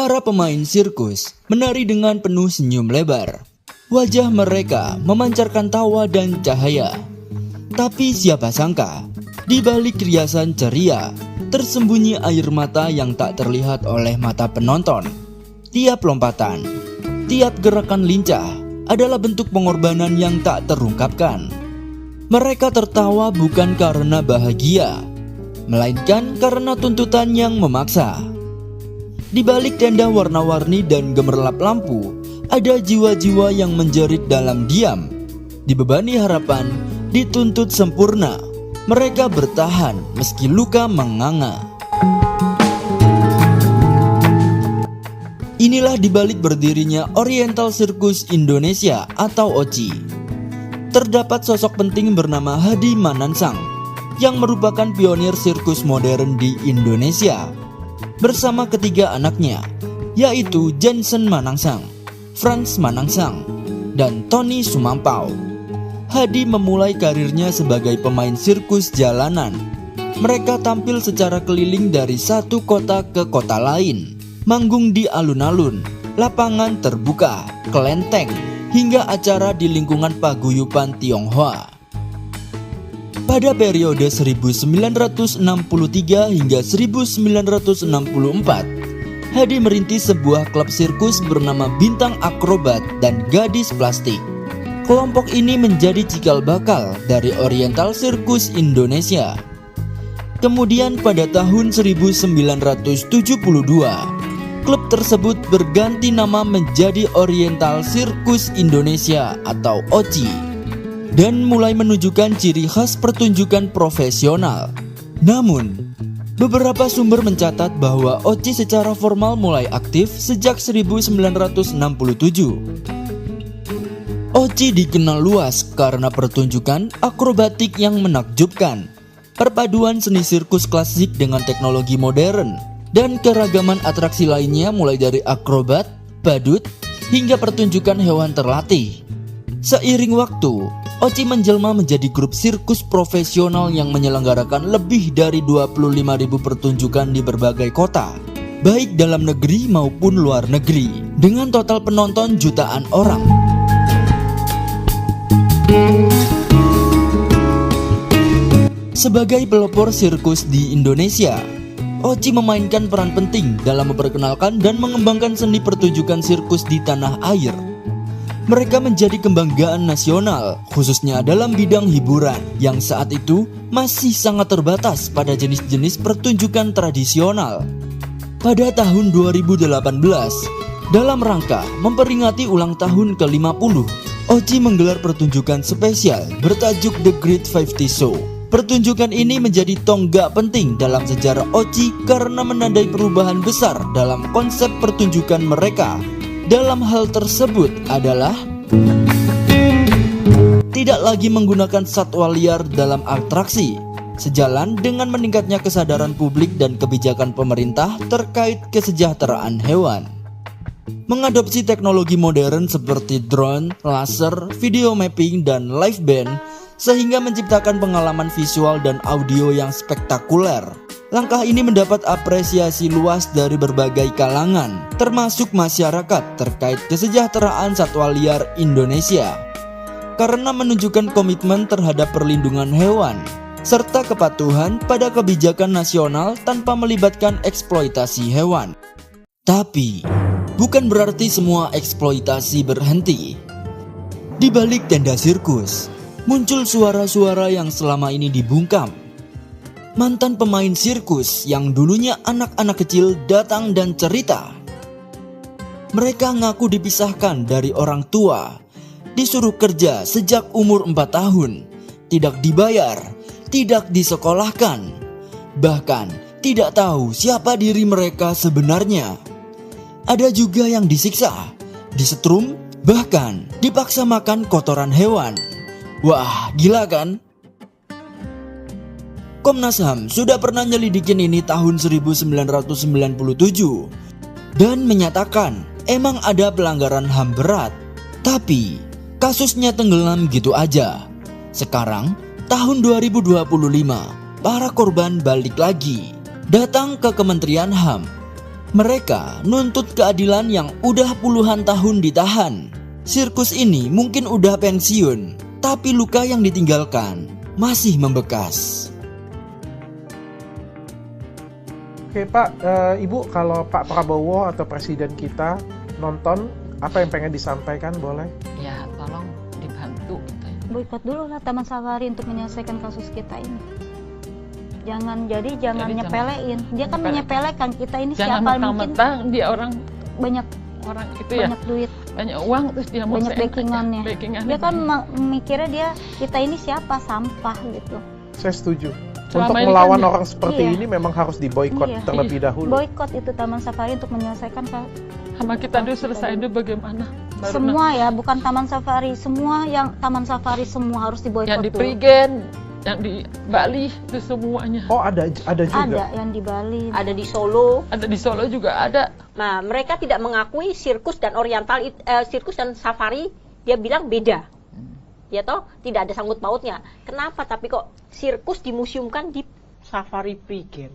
Para pemain sirkus menari dengan penuh senyum lebar. Wajah mereka memancarkan tawa dan cahaya. Tapi siapa sangka, di balik riasan ceria, tersembunyi air mata yang tak terlihat oleh mata penonton. Tiap lompatan, tiap gerakan lincah adalah bentuk pengorbanan yang tak terungkapkan. Mereka tertawa bukan karena bahagia, melainkan karena tuntutan yang memaksa. Di balik tenda warna-warni dan gemerlap lampu, ada jiwa-jiwa yang menjerit dalam diam. Dibebani harapan, dituntut sempurna. Mereka bertahan meski luka menganga. Inilah dibalik berdirinya Oriental Circus Indonesia atau OCI. Terdapat sosok penting bernama Hadi Manansang yang merupakan pionir sirkus modern di Indonesia bersama ketiga anaknya, yaitu Jensen Manansang, Frans Manansang, dan Tony Sumampau. Hadi memulai karirnya sebagai pemain sirkus jalanan. Mereka tampil secara keliling dari satu kota ke kota lain, manggung di alun-alun, lapangan terbuka, kelenteng, hingga acara di lingkungan paguyuban Tionghoa. Pada periode 1963 hingga 1964, Hadi merintis sebuah klub sirkus bernama Bintang Akrobat dan Gadis Plastik. Kelompok ini menjadi cikal bakal dari Oriental Circus Indonesia. Kemudian pada tahun 1972, klub tersebut berganti nama menjadi Oriental Circus Indonesia atau OCI dan mulai menunjukkan ciri khas pertunjukan profesional. Namun, beberapa sumber mencatat bahwa OCI secara formal mulai aktif sejak 1967. OCI dikenal luas karena pertunjukan akrobatik yang menakjubkan, perpaduan seni sirkus klasik dengan teknologi modern, dan keragaman atraksi lainnya mulai dari akrobat, badut, hingga pertunjukan hewan terlatih. Seiring waktu, OCI menjelma menjadi grup sirkus profesional yang menyelenggarakan lebih dari 25.000 pertunjukan di berbagai kota, baik dalam negeri maupun luar negeri, dengan total penonton jutaan orang. Sebagai pelopor sirkus di Indonesia, OCI memainkan peran penting dalam memperkenalkan dan mengembangkan seni pertunjukan sirkus di tanah air. Mereka menjadi kebanggaan nasional, khususnya dalam bidang hiburan yang saat itu masih sangat terbatas pada jenis-jenis pertunjukan tradisional. Pada tahun 2018, dalam rangka memperingati ulang tahun ke-50, OCI menggelar pertunjukan spesial bertajuk The Great 50 Show. Pertunjukan ini menjadi tonggak penting dalam sejarah OCI karena menandai perubahan besar dalam konsep pertunjukan mereka. Dalam hal tersebut adalah tidak lagi menggunakan satwa liar dalam atraksi, sejalan dengan meningkatnya kesadaran publik dan kebijakan pemerintah terkait kesejahteraan hewan. Mengadopsi teknologi modern seperti drone, laser, video mapping, dan live band sehingga menciptakan pengalaman visual dan audio yang spektakuler. Langkah ini mendapat apresiasi luas dari berbagai kalangan, termasuk masyarakat terkait kesejahteraan satwa liar Indonesia, karena menunjukkan komitmen terhadap perlindungan hewan, serta kepatuhan pada kebijakan nasional tanpa melibatkan eksploitasi hewan. Tapi, bukan berarti semua eksploitasi berhenti. Di balik tenda sirkus, muncul suara-suara yang selama ini dibungkam. Mantan pemain sirkus yang dulunya anak-anak kecil datang dan cerita. Mereka ngaku dipisahkan dari orang tua, disuruh kerja sejak umur 4 tahun, tidak dibayar, tidak disekolahkan, bahkan tidak tahu siapa diri mereka sebenarnya. Ada juga yang disiksa, disetrum, bahkan dipaksa makan kotoran hewan. Wah, gila kan? Komnas HAM sudah pernah nyelidikin ini tahun 1997 dan menyatakan emang ada pelanggaran HAM berat, tapi kasusnya tenggelam gitu aja. Sekarang tahun 2025, para korban balik lagi datang ke Kementerian HAM. Mereka nuntut keadilan yang udah puluhan tahun ditahan. Sirkus ini mungkin udah pensiun, tapi luka yang ditinggalkan masih membekas. Oke Pak, Ibu kalau Pak Prabowo atau Presiden kita nonton, apa yang pengen disampaikan boleh? Ya tolong dibantu gitu ya. Boikot dulu lah Taman Safari untuk menyelesaikan kasus kita ini. Jangan nyepelein. Dia kan menyepelekan kita ini. Jangan siapa mungkin mentang-mentang dia orang banyak itu ya, banyak duit, banyak uang, terus dia mau banyak backingannya. Dia kan mikirnya kita ini siapa, sampah gitu. Saya setuju. Selama Untuk ini melawan kan orang seperti iya. ini memang harus diboikot Iya. terlebih dahulu. Boikot itu Taman Safari untuk menyelesaikan sama kita dulu selesai dulu bagaimana? Baru semua ya, bukan Taman Safari, semua yang Taman Safari semua harus diboikot yang di dulu. Prigen, yang di Bali itu semuanya. Oh ada juga. Ada yang di Bali, Ada di Solo. Ada di Solo juga ada. Nah, mereka tidak mengakui sirkus dan sirkus dan safari, dia bilang beda. Ya toh, tidak ada sangkut pautnya. Kenapa tapi kok sirkus dimuseumkan di Safari Prigen?